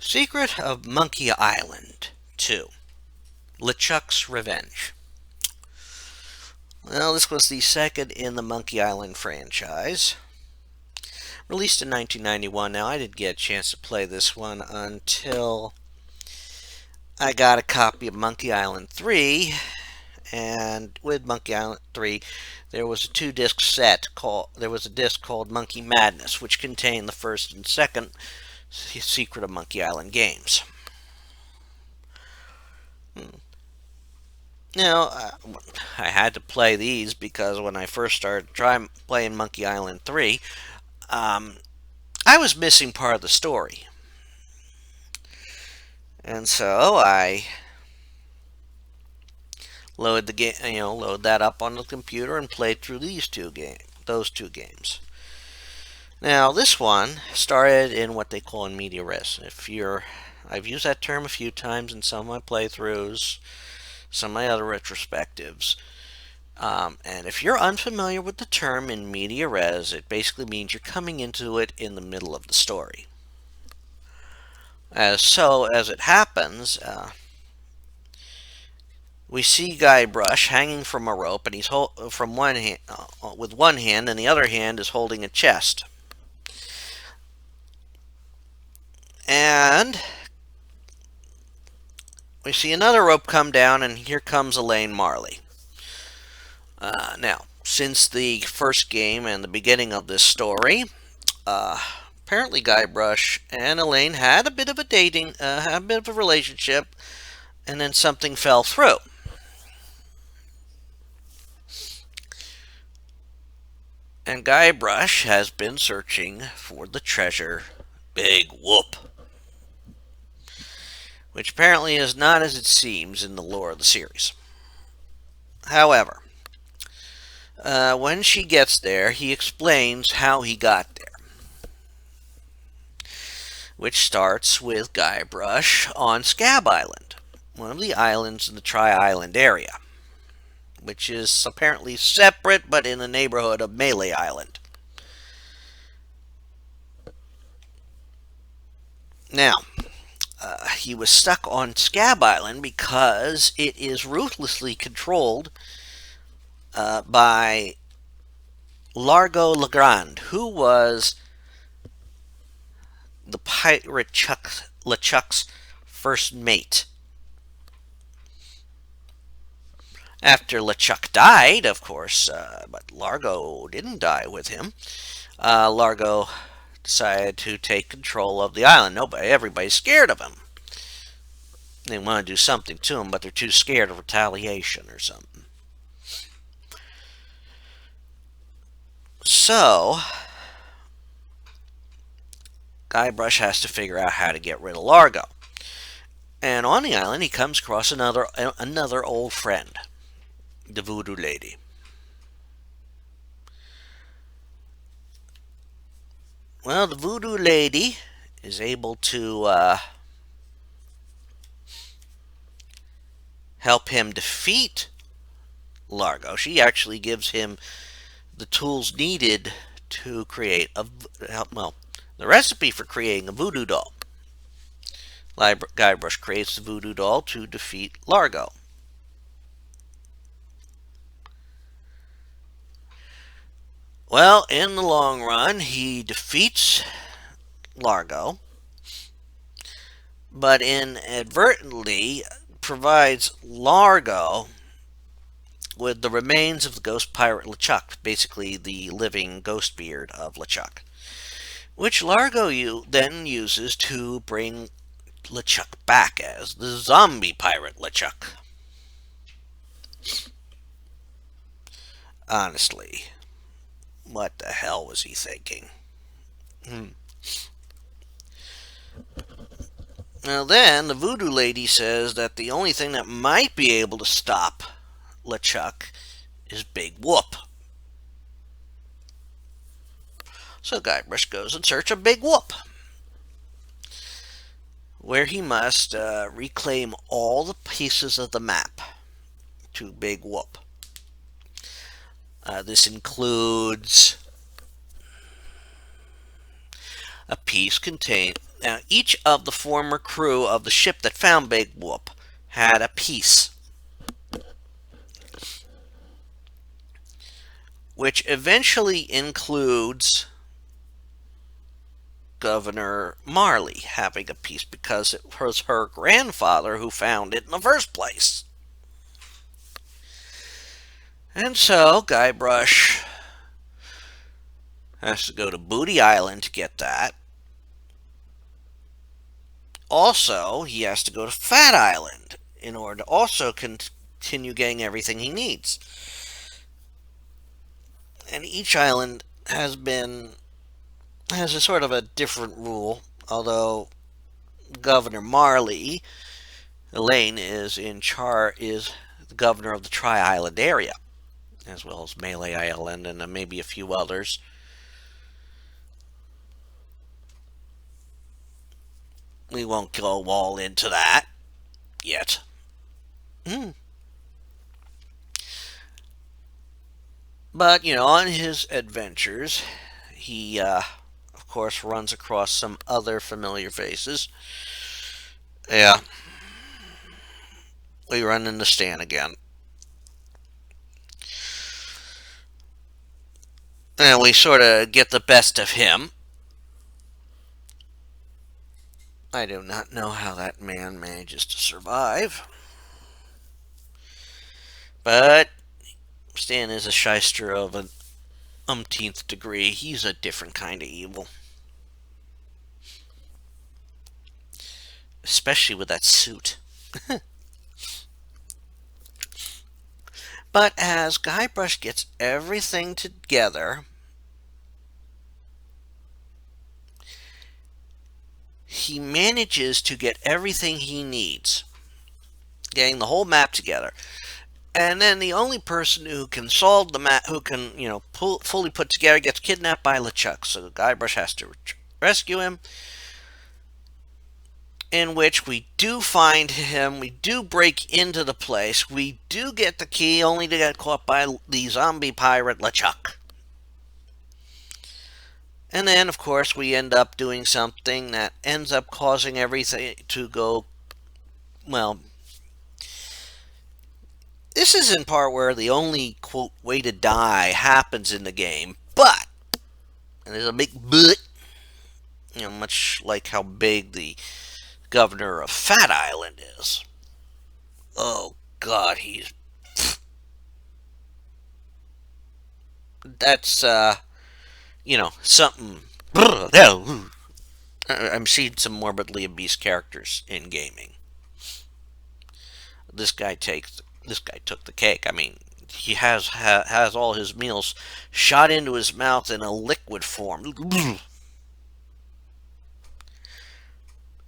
Secret of Monkey Island 2. LeChuck's Revenge. Well, this was the second in the Monkey Island franchise. Released in 1991. Now, I didn't get a chance to play this one until I got a copy of Monkey Island 3. And with Monkey Island 3, there was a two-disc set called, there was a disc called Monkey Madness, which contained the first and second Secret of Monkey Island games. Now, I had to play these because when I first started playing Monkey Island 3, I was missing part of the story. And so I load that up on the computer and played through those two games. Now, this one started in what they call in media res. I've used that term a few times in some of my playthroughs, some of my other retrospectives. And if you're unfamiliar with the term in media res, it basically means you're coming into it in the middle of the story. As it happens, we see Guybrush hanging from a rope, and he's from one hand with one hand, and the other hand is holding a chest. And we see another rope come down, and here comes Elaine Marley. Now, since the first game and the beginning of this story, apparently Guybrush and Elaine had a bit of a relationship, and then something fell through. And Guybrush has been searching for the treasure, Big Whoop, which apparently is not as it seems in the lore of the series. However, when she gets there, he explains how he got there, which starts with Guybrush on Scab Island, one of the islands in the Tri-Island area, which is apparently separate but in the neighborhood of Melee Island. Now, he was stuck on Scab Island because it is ruthlessly controlled by Largo Legrand, who was the pirate LeChuck's first mate. After LeChuck died, of course, but Largo didn't die with him. Largo decided to take control of the island. Everybody's scared of him. They want to do something to him, but they're too scared of retaliation or something. So, Guybrush has to figure out how to get rid of Largo. And on the island, he comes across another old friend, the Voodoo Lady. Well, the Voodoo Lady is able to help him defeat Largo. She actually gives him the tools needed to create the recipe for creating a voodoo doll. Guybrush creates the voodoo doll to defeat Largo. Well, in the long run, he defeats Largo, but inadvertently provides Largo with the remains of the ghost pirate LeChuck, basically the living ghost beard of LeChuck, which Largo then uses to bring LeChuck back as the zombie pirate LeChuck. Honestly, what the hell was he thinking? Now then, the Voodoo Lady says that the only thing that might be able to stop LeChuck is Big Whoop. So Guybrush goes in search of Big Whoop, where he must reclaim all the pieces of the map to Big Whoop. This includes a piece contained. Now, each of the former crew of the ship that found Big Whoop had a piece, which eventually includes Governor Marley having a piece because it was her grandfather who found it in the first place. And so Guybrush has to go to Booty Island to get that. Also, he has to go to Fat Island in order to also continue getting everything he needs. And each island has a sort of a different rule, although Governor Marley, Elaine, is the governor of the Tri-Island area, as well as Malay Island and maybe a few others. We won't go all into that yet. But, on his adventures, he, of course, runs across some other familiar faces. Yeah. We run into Stan again. And we sort of get the best of him. I do not know how that man manages to survive. But Stan is a shyster of an umpteenth degree. He's a different kind of evil. Especially with that suit. But as Guybrush gets everything together, he manages to get everything he needs, getting the whole map together. And then the only person who can solve the map, who can, fully put together, gets kidnapped by LeChuck's. So Guybrush has to rescue him, in which we do find him, we do break into the place, we do get the key, only to get caught by the zombie pirate LeChuck. And then, of course, we end up doing something that ends up causing everything to go, well, this is in part where the only, quote, way to die happens in the game, but, and there's a big but, much like how big the governor of Fat Island is. Oh, God, that's, something. I'm seeing some morbidly obese characters in gaming. This guy took the cake. I mean, he has all his meals shot into his mouth in a liquid form.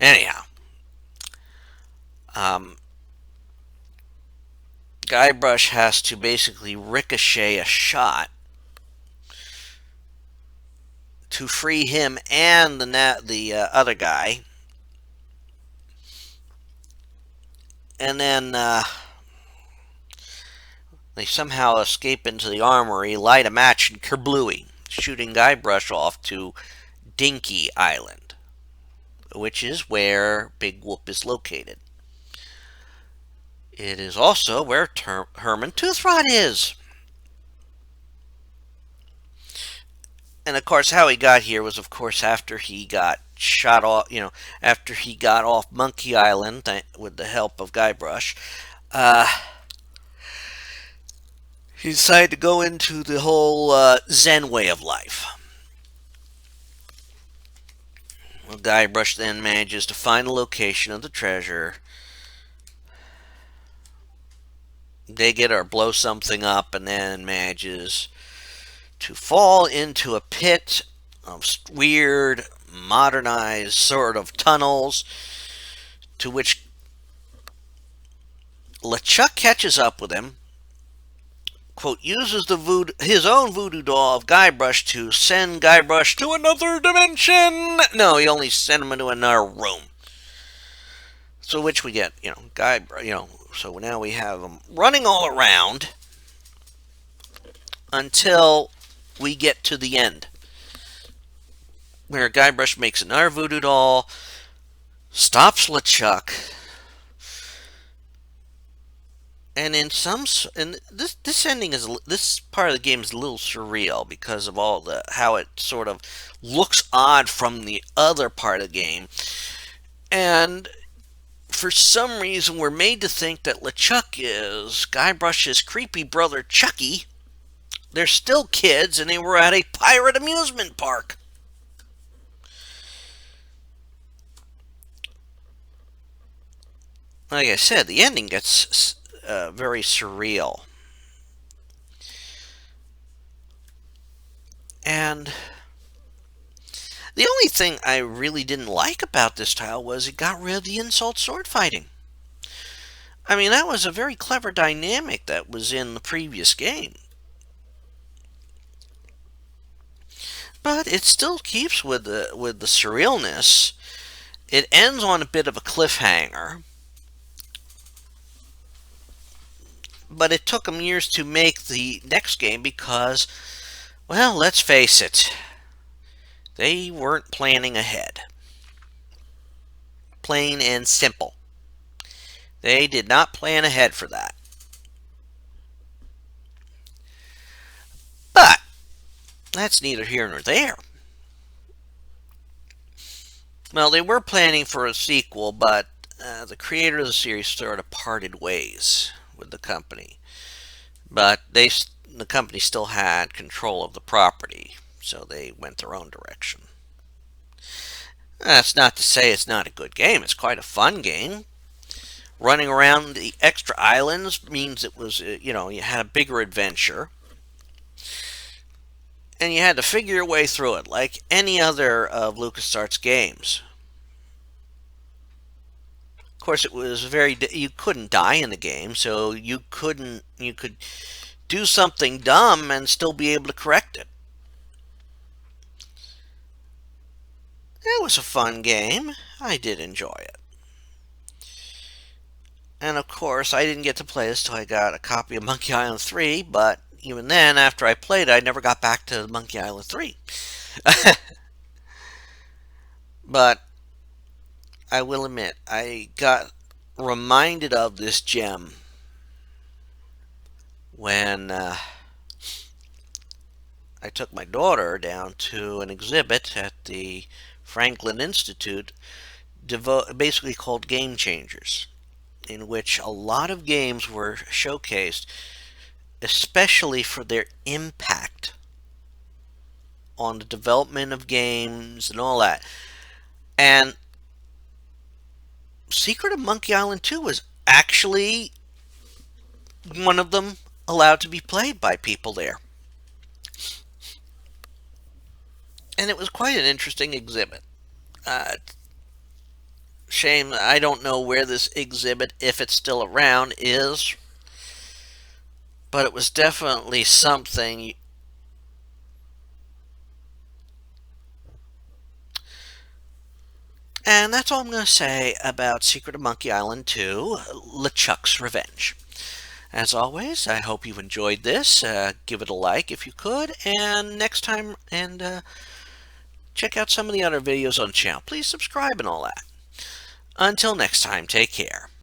Anyhow, Guybrush has to basically ricochet a shot to free him and the other guy. And then they somehow escape into the armory, light a match, and kerblooey, shooting Guybrush off to Dinky Island, which is where Big Whoop is located. It is also where Herman Toothrot is. And of course, how he got here was, of course, after he got shot off, after he got off Monkey Island with the help of Guybrush. He decided to go into the whole Zen way of life. Well, Guybrush then manages to find the location of the treasure, dig it or blow something up, and then manages to fall into a pit of weird, modernized sort of tunnels, to which LeChuck catches up with him, quote, uses his own voodoo doll of Guybrush to send Guybrush to another dimension. No, he only sent him into another room. So which we get, Guybrush, so now we have him running all around until we get to the end. where Guybrush makes another voodoo doll, stops LeChuck, and this ending is this part of the game is a little surreal because of all the how it sort of looks odd from the other part of the game, and for some reason we're made to think that LeChuck is Guybrush's creepy brother Chucky. They're still kids and they were at a pirate amusement park. Like I said, the ending gets very surreal. And the only thing I really didn't like about this tile was it got rid of the insult sword fighting. I mean, that was a very clever dynamic that was in the previous game. But it still keeps with the surrealness. It ends on a bit of a cliffhanger. But it took them years to make the next game because, well, let's face it, they weren't planning ahead. Plain and simple. They did not plan ahead for that. But that's neither here nor there. Well, they were planning for a sequel, but the creator of the series sort of parted ways with the company. But the company still had control of the property, so they went their own direction. That's not to say it's not a good game. It's quite a fun game. Running around the extra islands means it was, you had a bigger adventure. And you had to figure your way through it like any other of LucasArts games. Of course, it was you couldn't die in the game, so you could do something dumb and still be able to correct it. It was a fun game. I did enjoy it. And of course, I didn't get to play this till I got a copy of Monkey Island 3, but even then, after I played it, I never got back to Monkey Island 3. But I will admit, I got reminded of this gem when I took my daughter down to an exhibit at the Franklin Institute, basically called Game Changers, in which a lot of games were showcased, especially for their impact on the development of games and all that. And Secret of Monkey Island 2 was actually one of them allowed to be played by people there. And it was quite an interesting exhibit. Shame I don't know where this exhibit, if it's still around, is. But it was definitely something. And that's all I'm going to say about Secret of Monkey Island 2, LeChuck's Revenge. As always, I hope you've enjoyed this. Give it a like if you could. And next time, check out some of the other videos on the channel. Please subscribe and all that. Until next time, take care.